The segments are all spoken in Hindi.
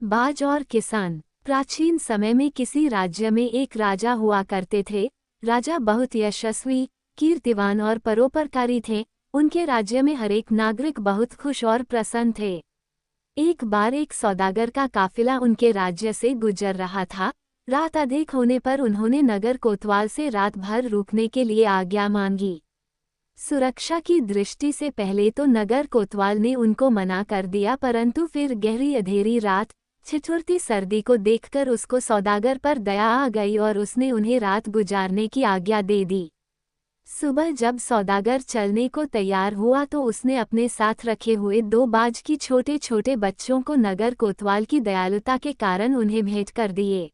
बाज और किसान। प्राचीन समय में किसी राज्य में एक राजा हुआ करते थे। राजा बहुत यशस्वी, कीर्तिवान और परोपकारी थे। उनके राज्य में हर एक नागरिक बहुत खुश और प्रसन्न थे। एक बार एक सौदागर का काफिला उनके राज्य से गुजर रहा था। रात अधिक होने पर उन्होंने नगर कोतवाल से रात भर रुकने के लिए आज्ञा मांगी। सुरक्षा की दृष्टि से पहले तो नगर कोतवाल ने उनको मना कर दिया, परंतु फिर गहरी अंधेरी रात, ठिठुरती सर्दी को देखकर उसको सौदागर पर दया आ गई और उसने उन्हें रात गुजारने की आज्ञा दे दी। सुबह जब सौदागर चलने को तैयार हुआ तो उसने अपने साथ रखे हुए 2 बाज की छोटे छोटे बच्चों को नगर कोतवाल की दयालुता के कारण उन्हें भेंट कर दिए।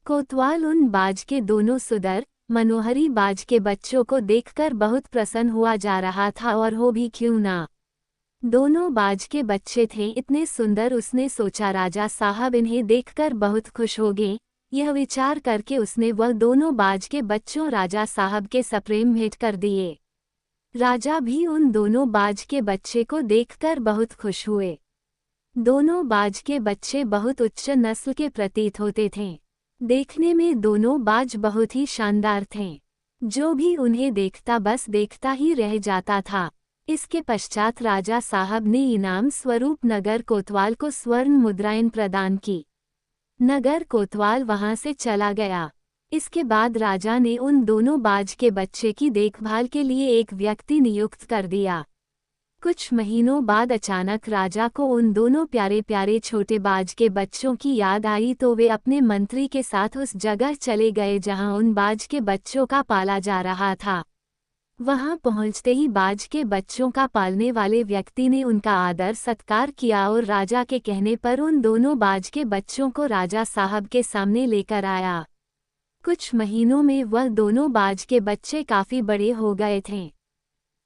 कोतवाल उन बाज के दोनों सुंदर मनोहरी बाज के बच्चों को देखकर बहुत प्रसन्न हुआ जा रहा था, और हो भी क्यों ना। दोनों बाज के बच्चे थे इतने सुंदर, उसने सोचा राजा साहब इन्हें देखकर बहुत खुश होंगे। यह विचार करके उसने वह दोनों बाज के बच्चों राजा साहब के सप्रेम भेंट कर दिए। राजा भी उन दोनों बाज के बच्चे को देखकर बहुत खुश हुए। दोनों बाज के बच्चे बहुत उच्च नस्ल के प्रतीत होते थे। देखने में दोनों बाज बहुत ही शानदार थे। जो भी उन्हें देखता बस देखता ही रह जाता था। इसके पश्चात राजा साहब ने इनाम स्वरूप नगर कोतवाल को स्वर्ण मुद्राएं प्रदान की। नगर कोतवाल वहां से चला गया। इसके बाद राजा ने उन दोनों बाज के बच्चे की देखभाल के लिए एक व्यक्ति नियुक्त कर दिया। कुछ महीनों बाद अचानक राजा को उन दोनों प्यारे प्यारे छोटे बाज के बच्चों की याद आई, तो वे अपने मंत्री के साथ उस जगह चले गए जहां उन बाज के बच्चों का पाला जा रहा था। वहां पहुंचते ही बाज के बच्चों का पालने वाले व्यक्ति ने उनका आदर सत्कार किया और राजा के कहने पर उन दोनों बाज के बच्चों को राजा साहब के सामने लेकर आया। कुछ महीनों में वह दोनों बाज के बच्चे काफी बड़े हो गए थे।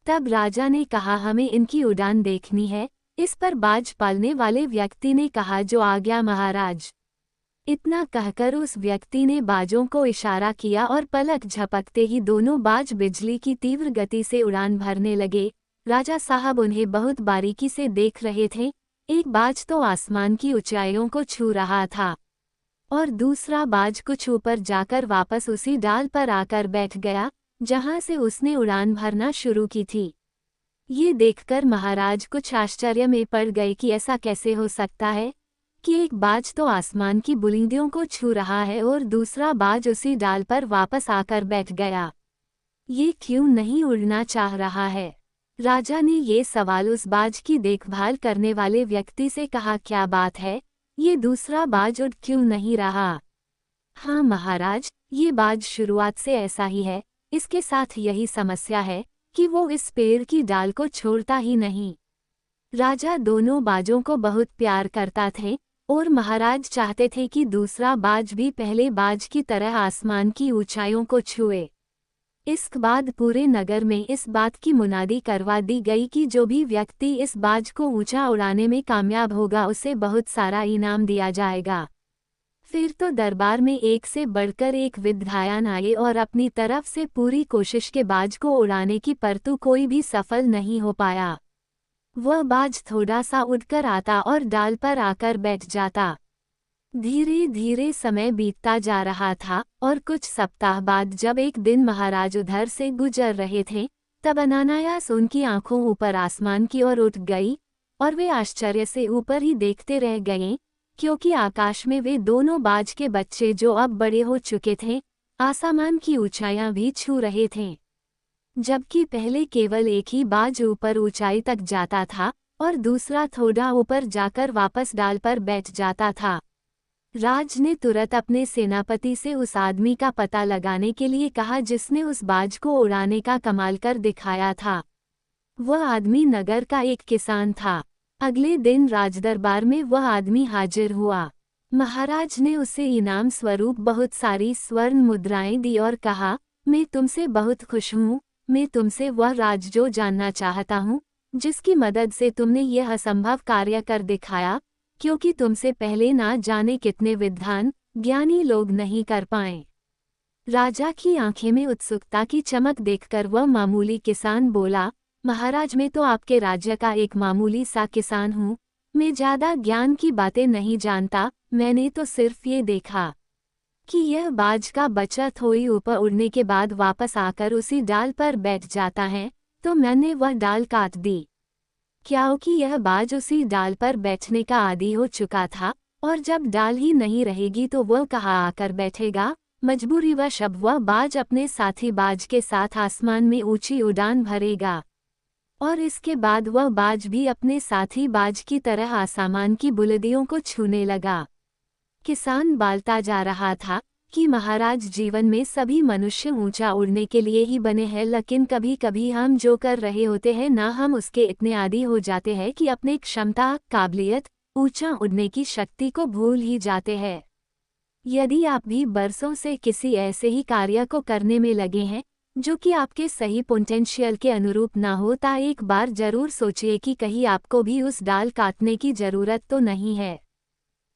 तब राजा ने कहा हमें इनकी उड़ान देखनी है। इस पर बाज पालने वाले व्यक्ति ने कहा जो आज्ञा महाराज। इतना कहकर उस व्यक्ति ने बाजों को इशारा किया और पलक झपकते ही दोनों बाज बिजली की तीव्र गति से उड़ान भरने लगे। राजा साहब उन्हें बहुत बारीकी से देख रहे थे। एक बाज तो आसमान की ऊंचाइयों को छू रहा था और दूसरा बाज कुछ ऊपर जाकर वापस उसी डाल पर आकर बैठ गया जहां से उसने उड़ान भरना शुरू की थी। ये देखकर महाराज कुछ आश्चर्य में पड़ गए कि ऐसा कैसे हो सकता है कि एक बाज तो आसमान की बुलंदियों को छू रहा है और दूसरा बाज उसी डाल पर वापस आकर बैठ गया। ये क्यों नहीं उड़ना चाह रहा है? राजा ने ये सवाल उस बाज की देखभाल करने वाले व्यक्ति से कहा, क्या बात है, ये दूसरा बाज उड़ क्यों नहीं रहा? हाँ महाराज, ये बाज शुरुआत से ऐसा ही है। इसके साथ यही समस्या है कि वो इस पेड़ की डाल को छोड़ता ही नहीं। राजा दोनों बाजों को बहुत प्यार करता थे और महाराज चाहते थे कि दूसरा बाज भी पहले बाज की तरह आसमान की ऊंचाइयों को छुए। इसके बाद पूरे नगर में इस बात की मुनादी करवा दी गई कि जो भी व्यक्ति इस बाज को ऊंचा उड़ाने में कामयाब होगा उसे बहुत सारा इनाम दिया जाएगा। फिर तो दरबार में एक से बढ़कर एक विद्वान आए और अपनी तरफ से पूरी कोशिश के बाज को उड़ाने की, परंतु कोई भी सफल नहीं हो पाया। वह बाज थोड़ा सा उड़कर आता और डाल पर आकर बैठ जाता। धीरे धीरे समय बीतता जा रहा था और कुछ सप्ताह बाद जब एक दिन महाराज उधर से गुजर रहे थे, तब अनायास उनकी आंखों ऊपर आसमान की ओर उठ गई और वे आश्चर्य से ऊपर ही देखते रह गए, क्योंकि आकाश में वे दोनों बाज के बच्चे जो अब बड़े हो चुके थे, आसमान की ऊंचाइयां भी छू रहे थे। जबकि पहले केवल एक ही बाज ऊपर ऊंचाई तक जाता था और दूसरा थोड़ा ऊपर जाकर वापस डाल पर बैठ जाता था। राज ने तुरंत अपने सेनापति से उस आदमी का पता लगाने के लिए कहा जिसने उस बाज को उड़ाने का कमाल कर दिखाया था। वह आदमी नगर का एक किसान था। अगले दिन राजदरबार में वह आदमी हाजिर हुआ। महाराज ने उसे इनाम स्वरूप बहुत सारी स्वर्ण मुद्राएं दी और कहा, मैं तुमसे बहुत खुश हूँ। मैं तुमसे वह राज जो जानना चाहता हूँ जिसकी मदद से तुमने यह असंभव कार्य कर दिखाया, क्योंकि तुमसे पहले ना जाने कितने विद्वान ज्ञानी लोग नहीं कर पाए। राजा की आंखें में उत्सुकता की चमक देखकर वह मामूली किसान बोला, महाराज मैं तो आपके राज्य का एक मामूली सा किसान हूँ, मैं ज़्यादा ज्ञान की बातें नहीं जानता, मैंने तो सिर्फ ये देखा कि यह बाज का बच्चा थोड़ी ऊपर उड़ने के बाद वापस आकर उसी डाल पर बैठ जाता है, तो मैंने वह डाल काट दी। क्योंकि यह बाज उसी डाल पर बैठने का आदी हो चुका था, और जब डाल ही नहीं रहेगी तो वह कहाँ आकर बैठेगा। मजबूरीवश अब वह बाज अपने साथी बाज के साथ आसमान में ऊंची उड़ान भरेगा, और इसके बाद वह बाज भी अपने साथी बाज की तरह आसमान की बुलंदियों को छूने लगा। किसान बोलता जा रहा था कि महाराज, जीवन में सभी मनुष्य ऊंचा उड़ने के लिए ही बने हैं, लेकिन कभी कभी हम जो कर रहे होते हैं ना, हम उसके इतने आदी हो जाते हैं कि अपने क्षमता, काबिलियत, ऊंचा उड़ने की शक्ति को भूल ही जाते हैं। यदि आप भी बरसों से किसी ऐसे ही कार्य को करने में लगे हैं जो कि आपके सही पोटेंशियल के अनुरूप ना हो, तो एक बार जरूर सोचिए कि कहीं आपको भी उस डाल काटने की जरूरत तो नहीं है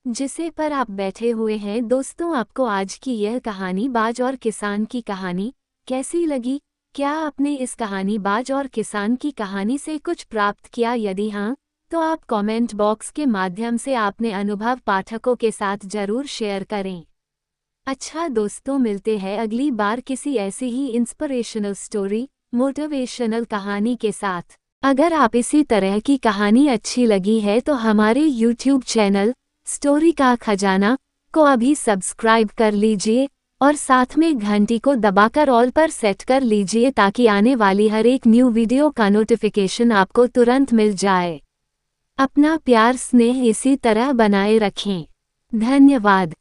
जिसे पर आप बैठे हुए हैं। दोस्तों, आपको आज की यह कहानी बाज और किसान की कहानी कैसी लगी? क्या आपने इस कहानी बाज और किसान की कहानी से कुछ प्राप्त किया? यदि हाँ, तो आप कमेंट बॉक्स के माध्यम से अपने अनुभव पाठकों के साथ जरूर शेयर करें। अच्छा दोस्तों, मिलते हैं अगली बार किसी ऐसी ही इंस्पिरेशनल स्टोरी, मोटिवेशनल कहानी के साथ। अगर आप इसी तरह की कहानी अच्छी लगी है तो हमारे YouTube चैनल स्टोरी का खजाना को अभी सब्सक्राइब कर लीजिए और साथ में घंटी को दबाकर ऑल पर सेट कर लीजिए ताकि आने वाली हर एक न्यू वीडियो का नोटिफिकेशन आपको तुरंत मिल जाए। अपना प्यार स्नेह इसी तरह बनाए रखें। धन्यवाद।